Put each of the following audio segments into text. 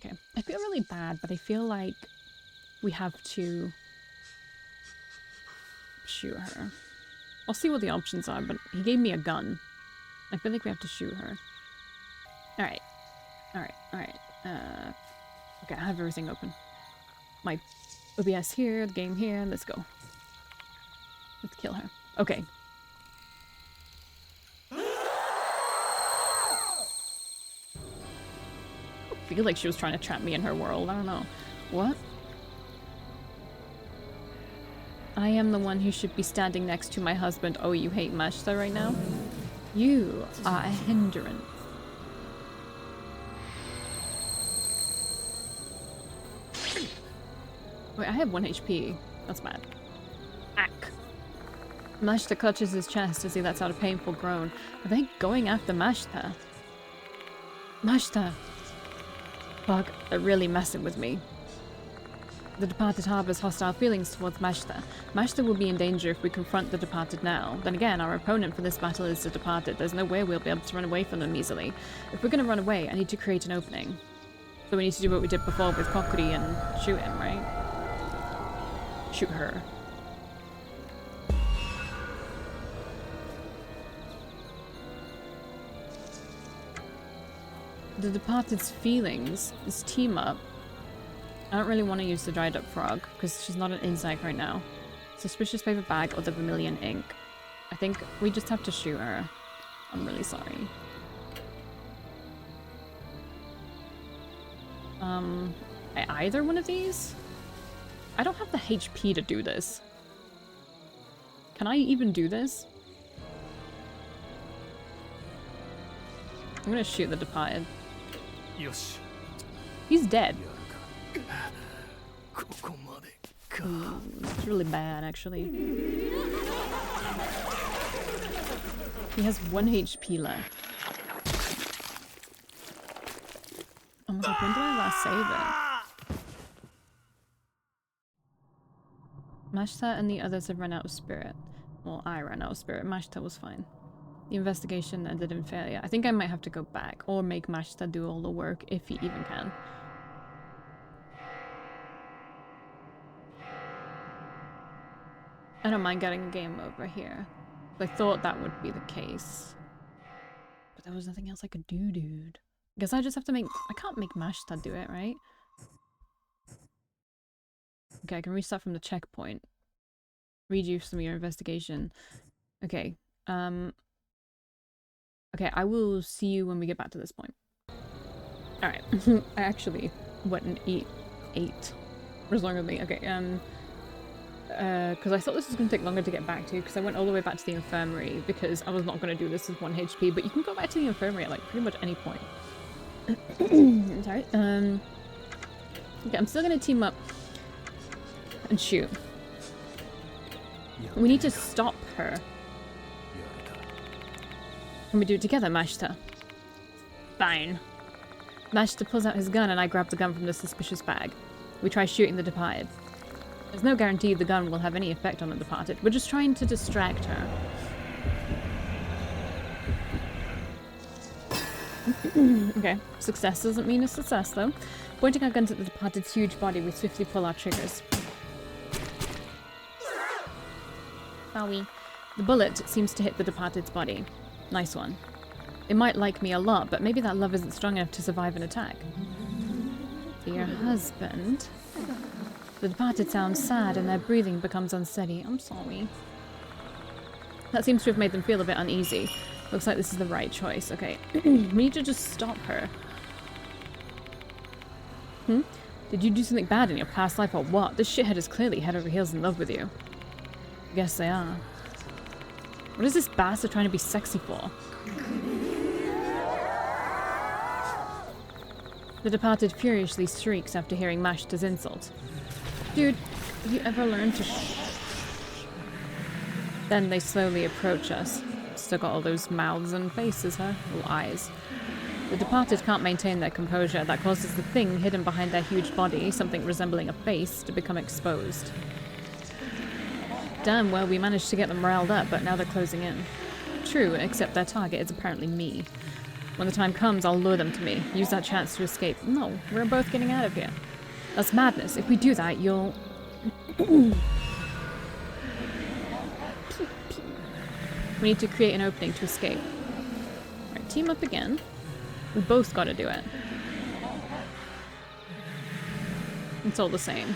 Okay. I feel really bad, but I feel like we have to shoot her. I'll see what the options are, but he gave me a gun. I feel like we have to shoot her. Alright. Alright, alright. Okay, I have everything open. My OBS here, the game here, let's go. Let's kill her. Okay. I feel like she was trying to trap me in her world, I don't know. What? I am the one who should be standing next to my husband. Oh, you hate Mashita right now? You are a hindrance. Wait, I have 1 HP. That's bad. Ack. Mashita clutches his chest as he lets out a painful groan. Are they going after Mashita? Mashita! Bug, they're really messing with me. The Departed harbors hostile feelings towards Mashita. Mashita will be in danger if we confront the Departed now. Then again, our opponent for this battle is the Departed. There's no way we'll be able to run away from them easily. If we're gonna run away, I need to create an opening. So we need to do what we did before with Kokuri and shoot him, right? Shoot her. The Departed's feelings, this team up. I don't really want to use the dried up frog because she's not an insect right now. Suspicious paper bag or the vermilion ink. I think we just have to shoot her. I'm really sorry. Either one of these? I don't have the HP to do this. Can I even do this? I'm gonna shoot the Departed. He's dead. It's really bad, actually. He has 1 HP left. Oh my god, when did I last save it? Mashita and the others have run out of spirit. Well, I ran out of spirit. Mashita was fine. The investigation ended in failure. I think I might have to go back or make Mashita do all the work if he even can. I don't mind getting a game over here. I thought that would be the case. But there was nothing else I could do, dude. Guess I just have to make... I can't make Mashita do it, right? Okay, I can restart from the checkpoint. Read you some of your investigation. Okay, okay, I will see you when we get back to this point. Alright. I actually went and ate. What's wrong with me? Okay, because I thought this was going to take longer to get back to, because I went all the way back to the infirmary, because I was not going to do this with 1 HP, but you can go back to the infirmary at, like, pretty much any point. Sorry. Okay, I'm still going to team up and shoot. We need to stop her. Can we do it together, Mashita? Fine. Mashita pulls out his gun and I grab the gun from the suspicious bag. We try shooting the Departed. There's no guarantee the gun will have any effect on the Departed. We're just trying to distract her. Okay, success doesn't mean a success though. Pointing our guns at the Departed's huge body, we swiftly pull our triggers. Bowie. The bullet seems to hit the Departed's body. Nice one. It might like me a lot, but maybe that love isn't strong enough to survive an attack. Dear husband. The Departed sounds sad and their breathing becomes unsteady. I'm sorry. That seems to have made them feel a bit uneasy. Looks like this is the right choice. Okay. We need to just stop her. Did you do something bad in your past life or what? This shithead is clearly head over heels in love with you. Guess they are. What is this bastard trying to be sexy for? The Departed furiously shrieks after hearing Mashita's insult. Dude, have you ever learned to Then they slowly approach us. Still got all those mouths and faces, huh? Or eyes. The Departed can't maintain their composure. That causes the thing hidden behind their huge body, something resembling a face, to become exposed. Damn well we managed to get them riled up, but now they're closing in. True, except their target is apparently me. When the time comes, I'll lure them to me. Use that chance to escape. No, we're both getting out of here. That's madness. If we do that, you'll... We need to create an opening to escape. Alright, team up again. We both gotta do it. It's all the same.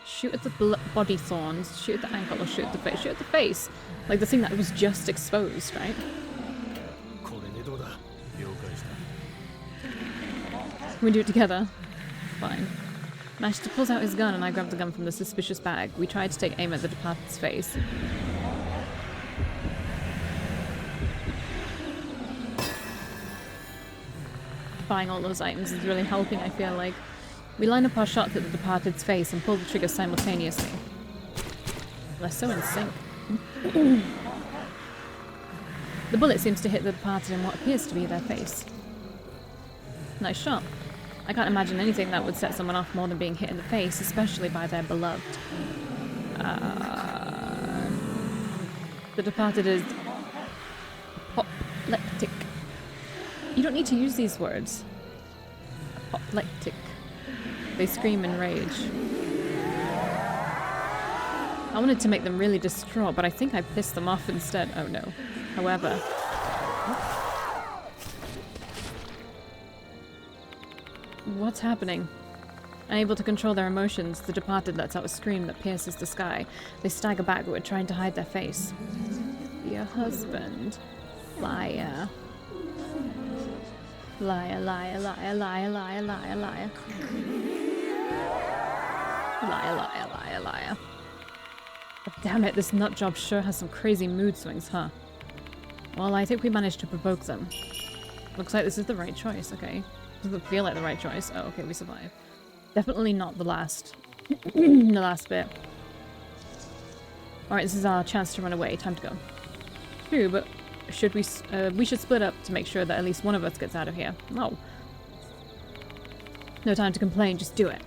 Shoot at the body thorns, shoot at the ankle, or shoot at the face. Shoot at the face! Like the thing that was just exposed, right? Can we do it together? Fine. Mashita pulls out his gun and I grab the gun from the suspicious bag. We try to take aim at the departed's face. Buying all those items is really helping, I feel like. We line up our shots at the departed's face and pull the trigger simultaneously. They're so in sync. The bullet seems to hit the departed in what appears to be their face. Nice shot. I can't imagine anything that would set someone off more than being hit in the face, especially by their beloved. The departed is apoplectic. You don't need to use these words. Apoplectic. They scream in rage. I wanted to make them really distraught, but I think I pissed them off instead. Oh no. However... What's happening? Unable to control their emotions, the departed lets out a scream that pierces the sky. They stagger backward, trying to hide their face. Your husband. Liar. Liar, liar, liar, liar, liar, liar, liar. Liar, liar, liar, liar. But damn it, this nut job sure has some crazy mood swings, huh? Well, I think we managed to provoke them. Looks like this is the right choice, okay. Doesn't feel like the right choice. Oh, okay, we survived. Definitely not the last. The last bit. Alright, this is our chance to run away. Time to go. True, but should we should split up to make sure that at least one of us gets out of here. No. No time to complain, just do it.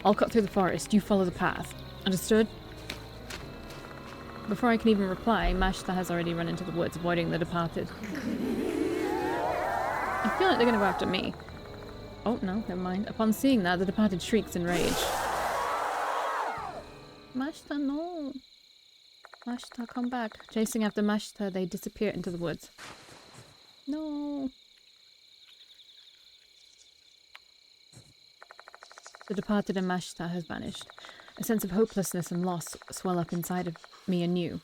I'll cut through the forest, you follow the path. Understood? Before I can even reply, Mashita has already run into the woods, avoiding the departed. I feel like they're gonna go after me. Oh, no, never mind. Upon seeing that, the departed shrieks in rage. Mashita, no! Mashita, come back. Chasing after Mashita, they disappear into the woods. No! The departed and Mashita has vanished. A sense of hopelessness and loss swell up inside of me anew.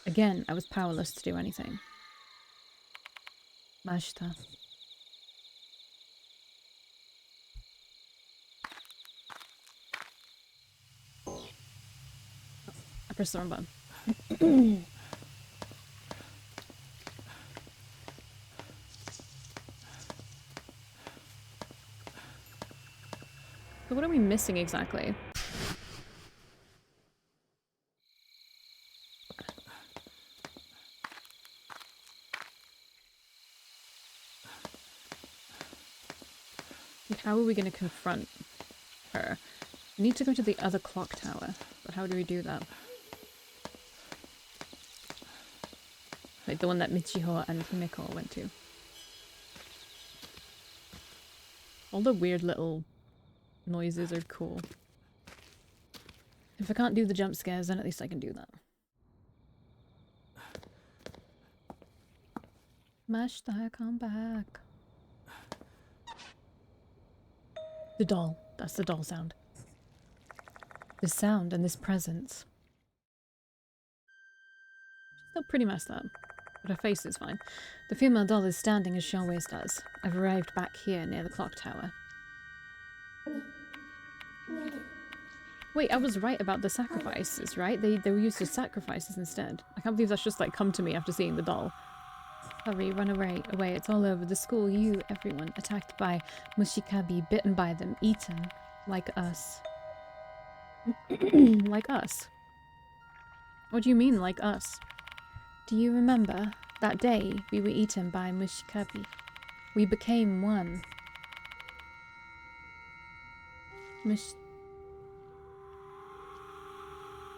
Again, I was powerless to do anything. Mashita. I pressed the wrong button. So what are we missing exactly? How are we going to confront her? We need to go to the other clock tower, but how do we do that? Like the one that Michiho and Himeko went to. All the weird little noises are cool. If I can't do the jump scares, then at least I can do that. Mashita, come back. The doll. That's the doll sound. This sound and this presence. She's still pretty messed up, but her face is fine. The female doll is standing as she always does. I've arrived back here near the clock tower. Wait, I was right about the sacrifices, right? They were used as sacrifices instead. I can't believe that's just like come to me after seeing the doll. Hurry, run away, it's all over. The school, you, everyone, attacked by Mushikabi, bitten by them, eaten, like us. Like us? What do you mean, like us? Do you remember? That day, we were eaten by Mushikabi. We became one.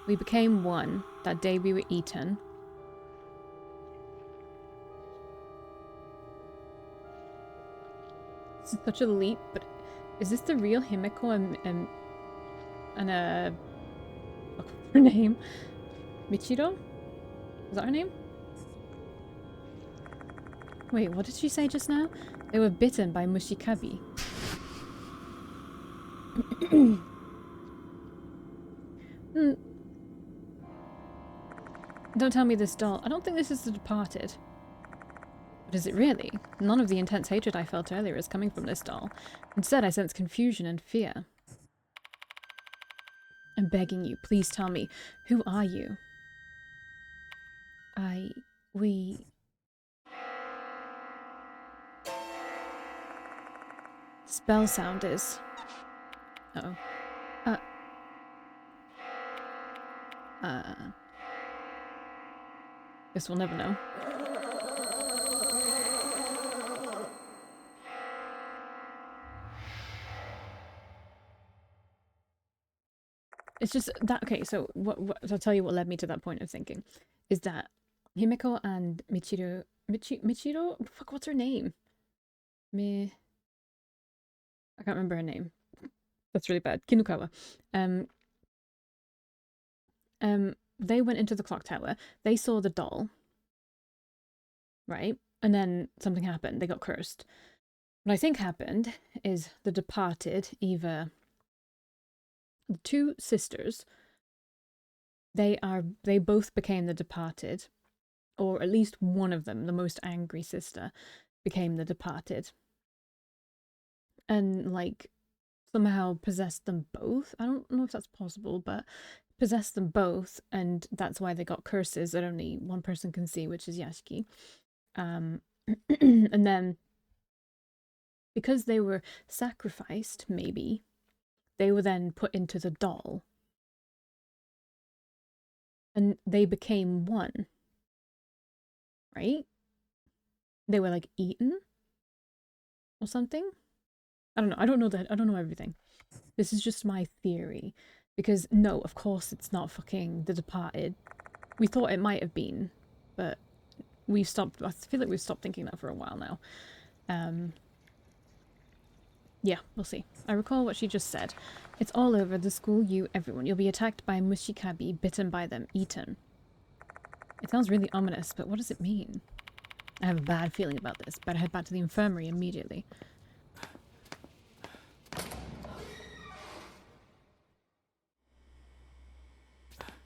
We became one. That day we were eaten. This is such a leap, but is this the real Himiko and what's her name? Michiro? Is that her name? Wait, what did she say just now? They were bitten by Mushikabi. Don't tell me this doll. I don't think this is The Departed. But is it really? None of the intense hatred I felt earlier is coming from this doll. Instead, I sense confusion and fear. I'm begging you, please tell me. Who are you? Spell sound is... Uh-oh. Guess we'll never know. It's just that, okay, so I'll tell you what led me to that point of thinking. Is that Himiko and Michiro... Michiro? Fuck, what's her name? I can't remember her name. That's really bad. Kinukawa. They went into the clock tower. They saw the doll. Right? And then something happened. They got cursed. What I think happened is the Departed, either the two sisters, they both became the Departed, or at least one of them, the most angry sister, became the Departed. And like somehow possessed them both. I don't know if that's possible, but possessed them both, and that's why they got curses that only one person can see, which is Yashiki. And then because they were sacrificed, maybe, they were then put into the doll. And they became one. Right? They were like eaten? Or something? I don't know. I don't know that. I don't know everything. This is just my theory. Because, no, of course it's not fucking The Departed. We thought it might have been, but we've stopped. I feel like we've stopped thinking that for a while now. Yeah, we'll see. I recall what she just said. It's all over. The school, you, everyone. You'll be attacked by Mushikabi, bitten by them, eaten. It sounds really ominous, but what does it mean? I have a bad feeling about this. Better head back to the infirmary immediately.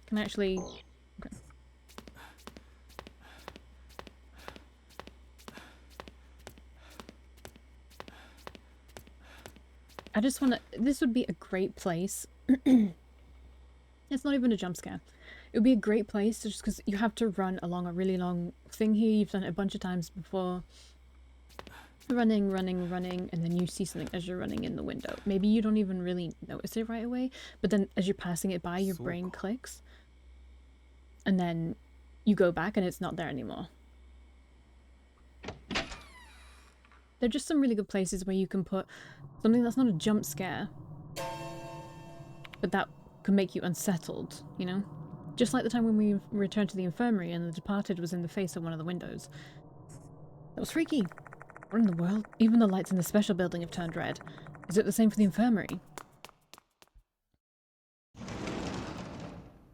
Can I actually... Okay. I just want to... This would be a great place. It's not even a jump scare. It would be a great place just because you have to run along a really long thing here. You've done it a bunch of times before. Running, running, running, and then you see something as you're running in the window. Maybe you don't even really notice it right away, but then as you're passing it by, your brain clicks. And then you go back and it's not there anymore. They're just some really good places where you can put something that's not a jump scare, but that could make you unsettled, you know? Just like the time when we returned to the infirmary and the Departed was in the face of one of the windows. That was freaky. What in the world? Even the lights in the special building have turned red. Is it the same for the infirmary?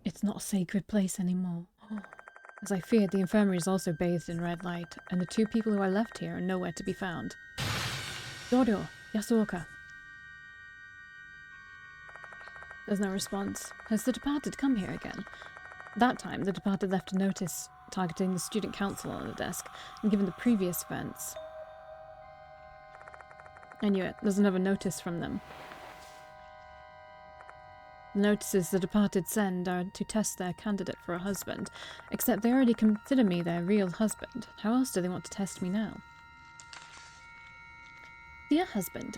It's not a sacred place anymore. As I feared, the infirmary is also bathed in red light, and the two people who I left here are nowhere to be found. Dodo, Yasuoka. There's no response. Has the Departed come here again? That time, the Departed left a notice targeting the student council on the desk, and given the previous events. I knew it. There's another notice from them. The notices the Departed send are to test their candidate for a husband, except they already consider me their real husband. How else do they want to test me now? Dear husband,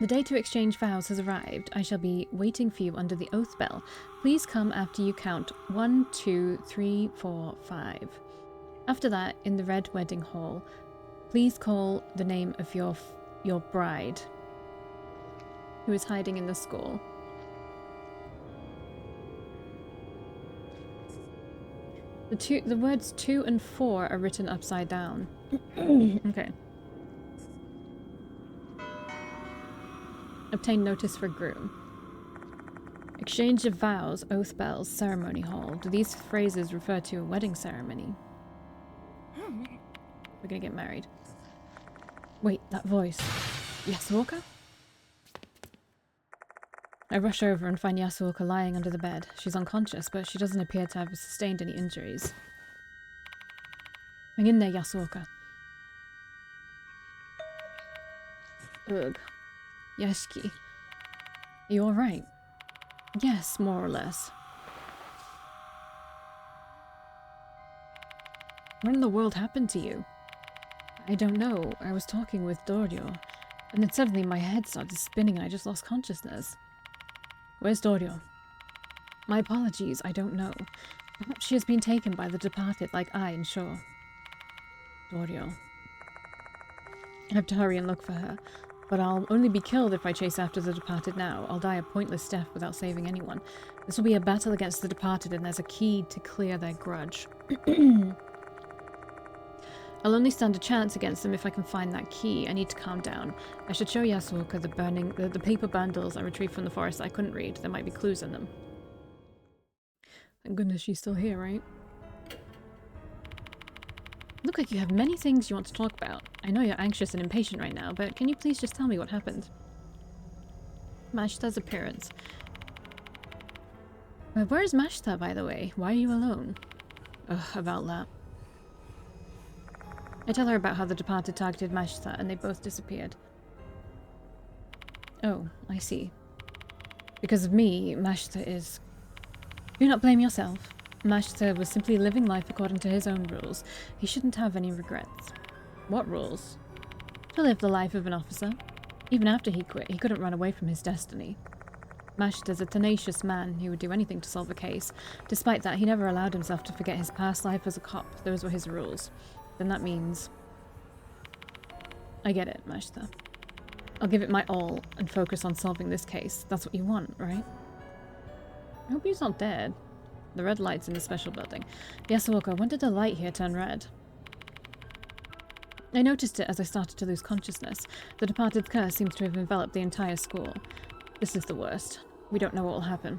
the day to exchange vows has arrived. I shall be waiting for you under the oath bell. Please come after you count 1, 2, 3, 4, 5. After that, in the red wedding hall, please call the name of your bride, who is hiding in the school. The words 2 and 4 are written upside down. Okay. Obtain notice for groom. Exchange of vows, oath bells, ceremony hall. Do these phrases refer to a wedding ceremony? We're gonna get married. Wait, that voice. Yasuoka? I rush over and find Yasuoka lying under the bed. She's unconscious, but she doesn't appear to have sustained any injuries. Hang in there, Yasuoka. Ugh. Yashiki. Are you alright? Yes, more or less. What in the world happened to you? I don't know. I was talking with Dorio, and then suddenly my head started spinning and I just lost consciousness. Where's Dorio? My apologies, I don't know. Perhaps she has been taken by the departed like I and Shaw. Dorio. I have to hurry and look for her, but I'll only be killed if I chase after the departed now. I'll die a pointless death without saving anyone. This will be a battle against the departed, and there's a key to clear their grudge. I'll only stand a chance against them if I can find that key. I need to calm down. I should show Yasuoka the paper bundles I retrieved from the forest I couldn't read. There might be clues in them. Thank goodness she's still here, right? Look like you have many things you want to talk about. I know you're anxious and impatient right now, but can you please just tell me what happened? Mashita's appearance. Where is Mashita, by the way? Why are you alone? Ugh, about that. I tell her about how the departed targeted Mashita and they both disappeared. Oh, I see. Because of me, Mashita is... Do not blame yourself. Mashita was simply living life according to his own rules. He shouldn't have any regrets. What rules? To live the life of an officer. Even after he quit, he couldn't run away from his destiny. Mashita's a tenacious man who would do anything to solve a case. Despite that, he never allowed himself to forget his past life as a cop. Those were his rules. Then that means... I get it, Mashita. I'll give it my all and focus on solving this case. That's what you want, right? I hope he's not dead. The red light's in the special building. Yasuoka, when did the light here turn red? I noticed it as I started to lose consciousness. The departed curse seems to have enveloped the entire school. This is the worst. We don't know what will happen.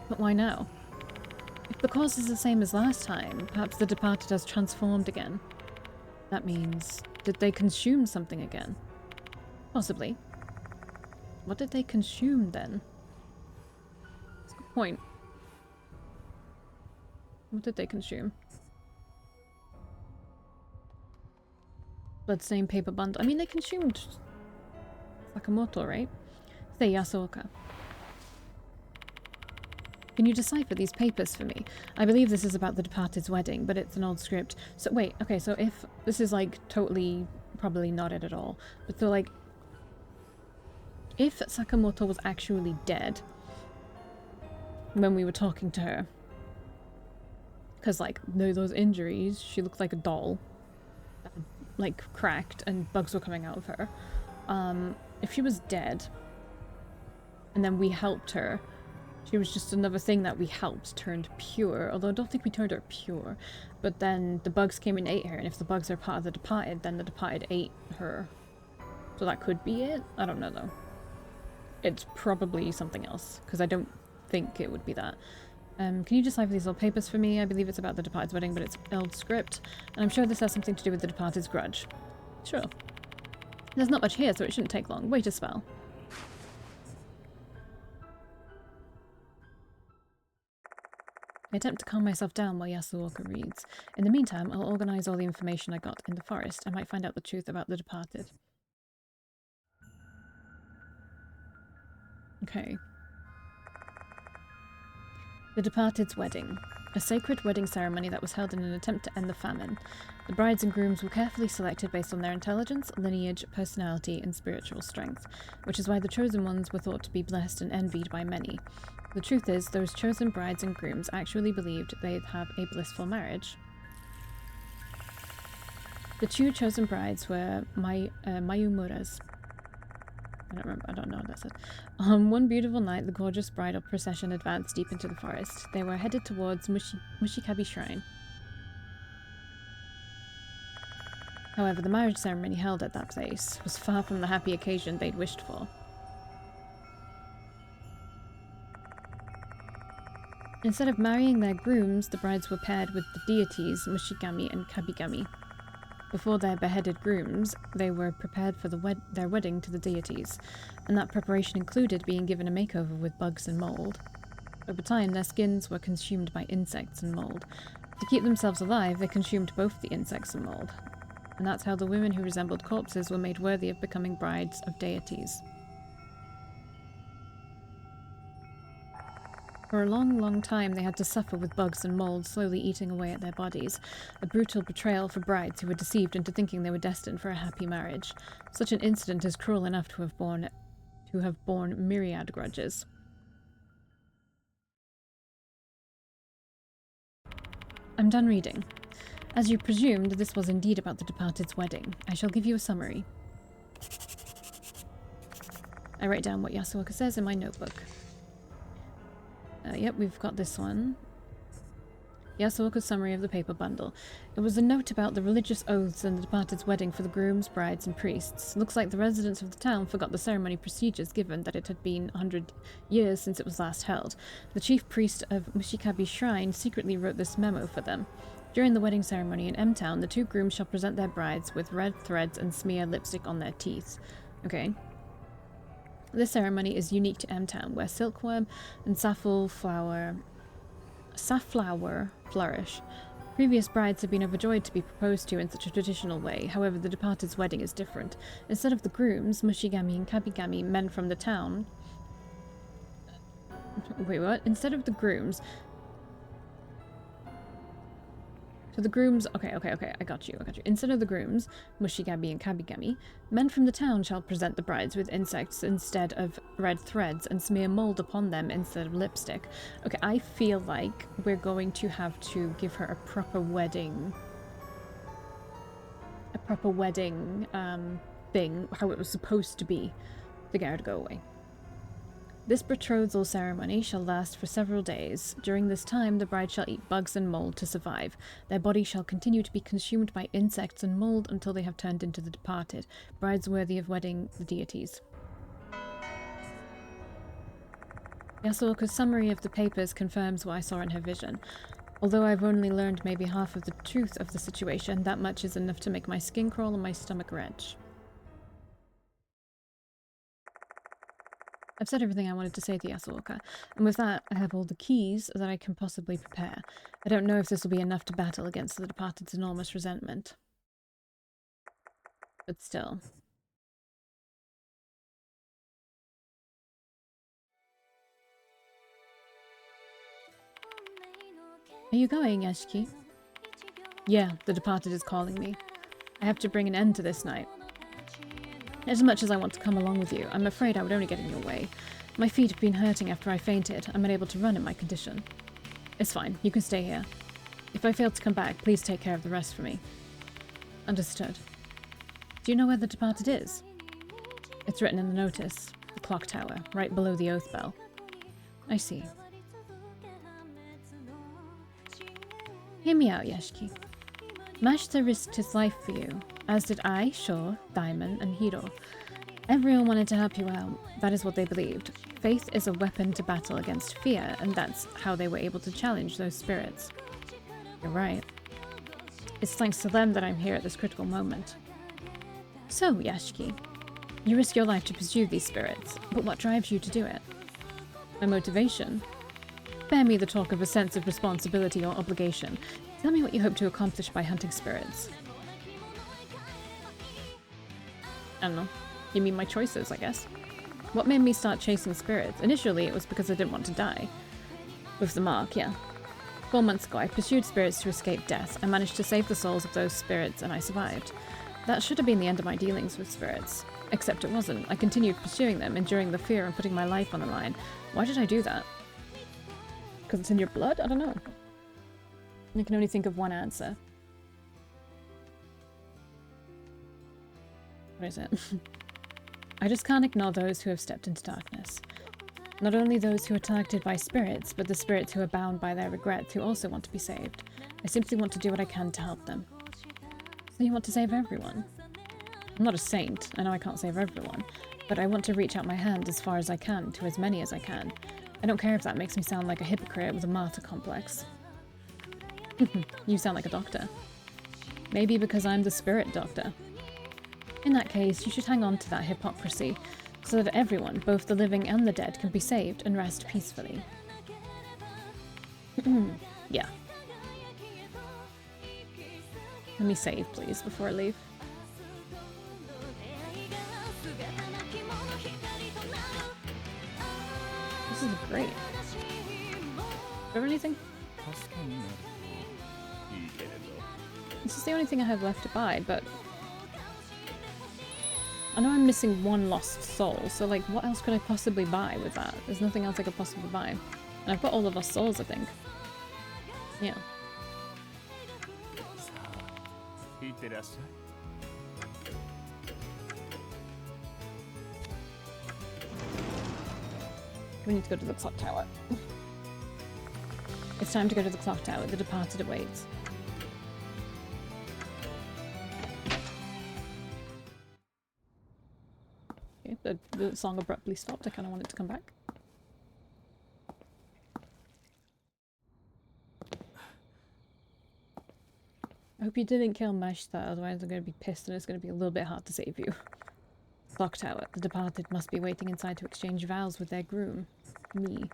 But why now? If the cause is the same as last time, perhaps the departed has transformed again. That means, did they consume something again? Possibly. What did they consume then? That's a good point. What did they consume? Bloodstained paper bundle. I mean, they consumed Sakamoto, right? Say Yasuoka. Can you decipher these papers for me? I believe this is about the departed's wedding, but it's an old script. So wait, okay, so if this is like totally, probably not it at all, but so like, if Sakamoto was actually dead when we were talking to her, because like those injuries, she looked like a doll, like cracked, and bugs were coming out of her. If she was dead, and then we helped her, she was just another thing that we helped turned pure, although I don't think we turned her pure. But then the bugs came and ate her, and if the bugs are part of the departed, then the departed ate her. So that could be it? I don't know though. It's probably something else, because I don't think it would be that. Can you decipher these old papers for me? I believe it's about the departed's wedding, but it's old script, and I'm sure this has something to do with the departed's grudge. Sure. There's not much here, so it shouldn't take long. Wait a spell. I attempt to calm myself down while Yasuoka reads. In the meantime, I'll organize all the information I got in the forest. I might find out the truth about the departed. Okay. The departed's wedding. A sacred wedding ceremony that was held in an attempt to end the famine. The brides and grooms were carefully selected based on their intelligence, lineage, personality, and spiritual strength, which is why the chosen ones were thought to be blessed and envied by many. The truth is, those chosen brides and grooms actually believed they'd have a blissful marriage. The two chosen brides were Mayumuras. I don't know what that said. One beautiful night, the gorgeous bridal procession advanced deep into the forest. They were headed towards Mushikabi Shrine. However, the marriage ceremony held at that place was far from the happy occasion they'd wished for. Instead of marrying their grooms, the brides were paired with the deities Mushigami and Kabigami. Before their beheaded grooms, they were prepared for their wedding to the deities, and that preparation included being given a makeover with bugs and mold. Over time, their skins were consumed by insects and mold. To keep themselves alive, they consumed both the insects and mold. And that's how the women who resembled corpses were made worthy of becoming brides of deities. For a long, long time, they had to suffer with bugs and mold slowly eating away at their bodies, a brutal betrayal for brides who were deceived into thinking they were destined for a happy marriage. Such an incident is cruel enough to have borne myriad grudges. I'm done reading. As you presumed, this was indeed about the departed's wedding. I shall give you a summary. I write down what Yasuoka says in my notebook. Yep, we've got this one. Yasuoka's summary of the paper bundle. It was a note about the religious oaths and the departed's wedding for the grooms, brides, and priests. Looks like the residents of the town forgot the ceremony procedures given that it had been 100 years since it was last held. The chief priest of Mushikabi's shrine secretly wrote this memo for them. During the wedding ceremony in M-Town, the two grooms shall present their brides with red threads and smear lipstick on their teeth. Okay. This ceremony is unique to M-Town, where silkworm and safflower flourish. Previous brides have been overjoyed to be proposed to in such a traditional way. However, the departed's wedding is different. Instead of the grooms, Mushigami and Kabigami, men from the town... Wait, what? Instead of the grooms... So the grooms... Okay, I got you. Instead of the grooms, Mushigami and Kabigami, men from the town shall present the brides with insects instead of red threads and smear mold upon them instead of lipstick. Okay, I feel like we're going to have to give her a proper wedding... thing, how it was supposed to be, to get her to go away. This betrothal ceremony shall last for several days. During this time, the bride shall eat bugs and mold to survive. Their body shall continue to be consumed by insects and mold until they have turned into the departed, brides worthy of wedding the deities. Yasuoka's summary of the papers confirms what I saw in her vision. Although I've only learned maybe half of the truth of the situation, that much is enough to make my skin crawl and my stomach wrench. I've said everything I wanted to say to Yasuoka, and with that, I have all the keys that I can possibly prepare. I don't know if this will be enough to battle against the departed's enormous resentment. But still. Are you going, Yashiki? Yeah, the departed is calling me. I have to bring an end to this night. As much as I want to come along with you, I'm afraid I would only get in your way. My feet have been hurting after I fainted. I'm unable to run in my condition. It's fine. You can stay here. If I fail to come back, please take care of the rest for me. Understood. Do you know where the departed is? It's written in the notice. The clock tower, right below the oath bell. I see. Hear me out, Yashiki. Mashita risked his life for you, as did I, Sho, Diamond, and Hiro. Everyone wanted to help you out. That is what they believed. Faith is a weapon to battle against fear, and that's how they were able to challenge those spirits. You're right. It's thanks to them that I'm here at this critical moment. So, Yashiki, you risk your life to pursue these spirits, but what drives you to do it? My motivation? Spare me the talk of a sense of responsibility or obligation. Tell me what you hope to accomplish by hunting spirits. I don't know. You mean my choices, I guess. What made me start chasing spirits? Initially, it was because I didn't want to die. With the mark, yeah. 4 months ago, I pursued spirits to escape death. I managed to save the souls of those spirits, and I survived. That should have been the end of my dealings with spirits. Except it wasn't. I continued pursuing them, enduring the fear and putting my life on the line. Why did I do that? Because it's in your blood? I don't know. I can only think of one answer. What is it? I just can't ignore those who have stepped into darkness. Not only those who are targeted by spirits, but the spirits who are bound by their regrets, who also want to be saved. I simply want to do what I can to help them. You want to save everyone. I'm not a saint. I know I can't save everyone. But I want to reach out my hand as far as I can to as many as I can. I don't care if that makes me sound like a hypocrite with a martyr complex. You sound like a doctor. Maybe because I'm the spirit doctor. In that case, you should hang on to that hypocrisy, so that everyone, both the living and the dead, can be saved and rest peacefully. Yeah. Let me save, please, before I leave. This is great. Do you have anything? This is the only thing I have left to buy, but I know I'm missing one lost soul, so like what else could I possibly buy with that? There's nothing else I could possibly buy. And I've got all the lost souls, I think. Yeah. We need to go to the clock tower. It's time to go to the clock tower. The departed awaits. Okay, the song abruptly stopped. I kind of want it to come back. I hope you didn't kill Mashita, otherwise I'm going to be pissed and it's going to be a little bit hard to save you. Clock tower. The departed must be waiting inside to exchange vows with their groom. Me.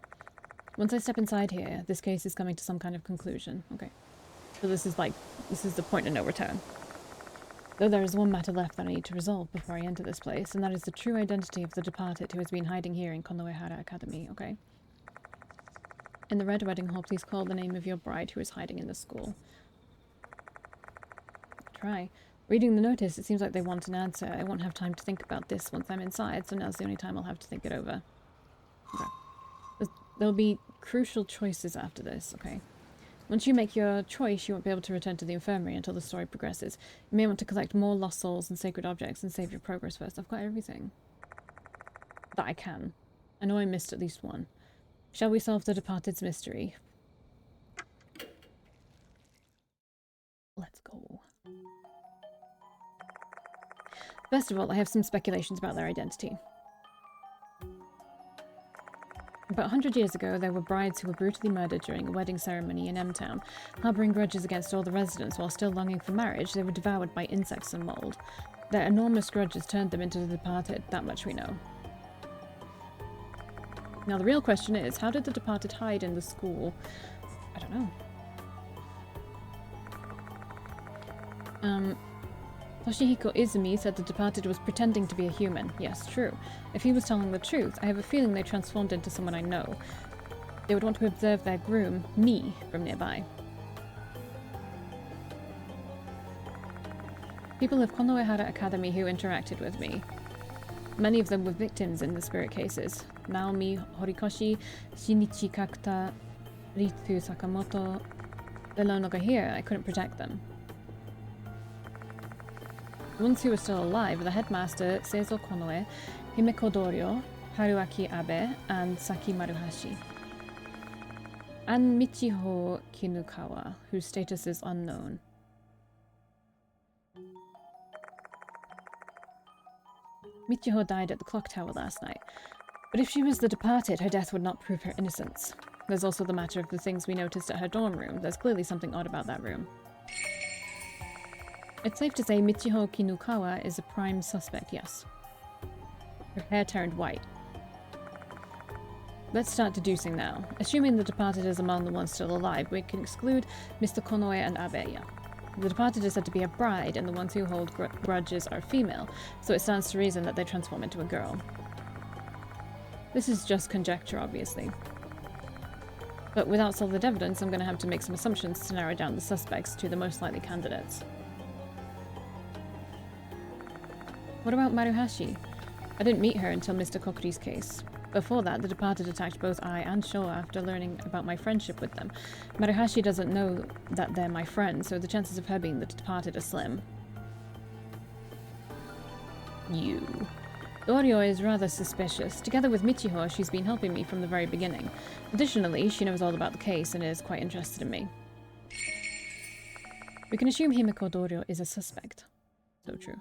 Once I step inside here, this case is coming to some kind of conclusion. Okay. So this is the point of no return. Though there is one matter left that I need to resolve before I enter this place, and that is the true identity of the departed who has been hiding here in Konoehara Academy, okay? In the Red Wedding Hall, please call the name of your bride who is hiding in the school. Try. Reading the notice, it seems like they want an answer. I won't have time to think about this once I'm inside, so now's the only time I'll have to think it over. Okay. There'll be crucial choices after this, okay? Once you make your choice, you won't be able to return to the infirmary until the story progresses. You may want to collect more lost souls and sacred objects and save your progress first. I've got everything that I can. I know I missed at least one. Shall we solve the departed's mystery? Let's go. First of all, I have some speculations about their identity. About 100 years ago, there were brides who were brutally murdered during a wedding ceremony in M-Town. Harboring grudges against all the residents while still longing for marriage, they were devoured by insects and mold. Their enormous grudges turned them into the departed, that much we know. Now the real question is, how did the departed hide in the school? I don't know. Toshihiko Izumi said the departed was pretending to be a human. Yes, true. If he was telling the truth, I have a feeling they transformed into someone I know. They would want to observe their groom, me, from nearby. People of Konoehara Academy who interacted with me. Many of them were victims in the spirit cases. Naomi Horikoshi, Shinichi Kakuta, Ritsu Sakamoto. They're no longer here. I couldn't protect them. The ones who were still alive were the headmaster Seizo Konoe, Himeko Doryo, Haruaki Abe, and Saki Maruhashi. And Michiho Kinukawa, whose status is unknown. Michiho died at the clock tower last night. But if she was the departed, her death would not prove her innocence. There's also the matter of the things we noticed at her dorm room. There's clearly something odd about that room. It's safe to say Michiho Kinukawa is a prime suspect, yes. Her hair turned white. Let's start deducing now. Assuming the departed is among the ones still alive, we can exclude Mr. Konoe and Abe. The departed is said to be a bride, and the ones who hold grudges are female, so it stands to reason that they transform into a girl. This is just conjecture, obviously. But without solid evidence, I'm going to have to make some assumptions to narrow down the suspects to the most likely candidates. What about Maruhashi? I didn't meet her until Mr. Kokuri's case. Before that, the departed attacked both I and Showa after learning about my friendship with them. Maruhashi doesn't know that they're my friends, so the chances of her being the departed are slim. You. Doryo is rather suspicious. Together with Michiho, she's been helping me from the very beginning. Additionally, she knows all about the case and is quite interested in me. We can assume Himiko Dorio is a suspect. So true.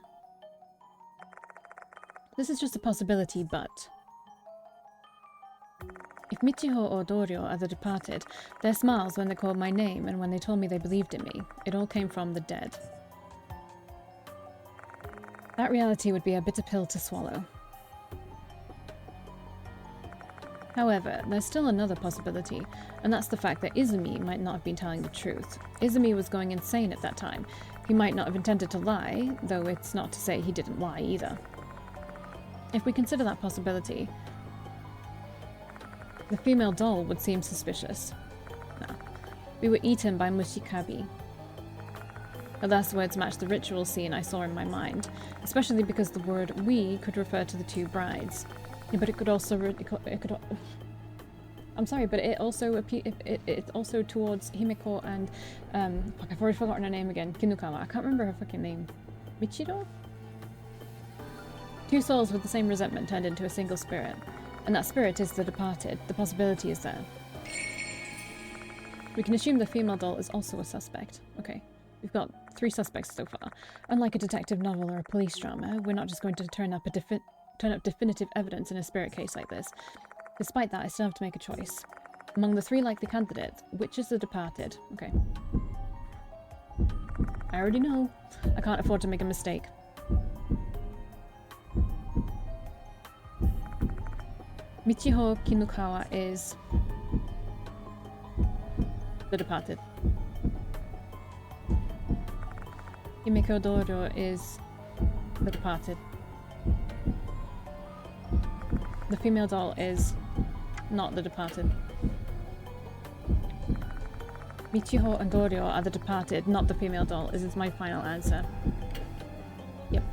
This is just a possibility, but... If Michiho or Dorio are the departed, their smiles when they called my name and when they told me they believed in me, it all came from the dead. That reality would be a bitter pill to swallow. However, there's still another possibility, and that's the fact that Izumi might not have been telling the truth. Izumi was going insane at that time. He might not have intended to lie, though it's not to say he didn't lie either. If we consider that possibility, the female doll would seem suspicious. No. We were eaten by Mushikabi. Her last words matched the ritual scene I saw in my mind, especially because the word "we" could refer to the two brides. Yeah, but it could also I'm sorry, but it also it's also towards Himiko and fuck, I've already forgotten her name again. Kinukawa. I can't remember her fucking name. Michiro? Two souls with the same resentment turned into a single spirit, and that spirit is the departed. The possibility is there. We can assume the female doll is also a suspect. Okay, we've got 3 suspects so far. Unlike a detective novel or a police drama, we're not just going to turn up definitive evidence in a spirit case like this. Despite that, I still have to make a choice. Among the 3 likely candidates, which is the departed? Okay. I already know. I can't afford to make a mistake. Michiho Kinukawa is the departed. Himiko Dorio is the departed. The female doll is not the departed. Michiho and Dorio are the departed, not the female doll. Is my final answer. Yep.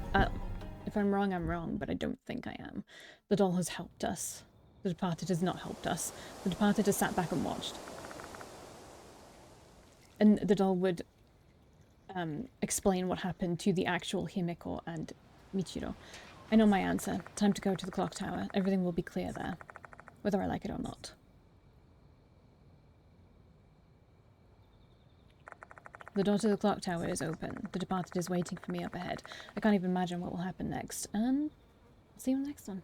If I'm wrong, I'm wrong, but I don't think I am. The doll has helped us. The departed has not helped us. The departed has sat back and watched. And the doll would explain what happened to the actual Himiko and Michiro. I know my answer. Time to go to the clock tower. Everything will be clear there, whether I like it or not. The door to the clock tower is open. The departed is waiting for me up ahead. I can't even imagine what will happen next. And I'll see you in the next one.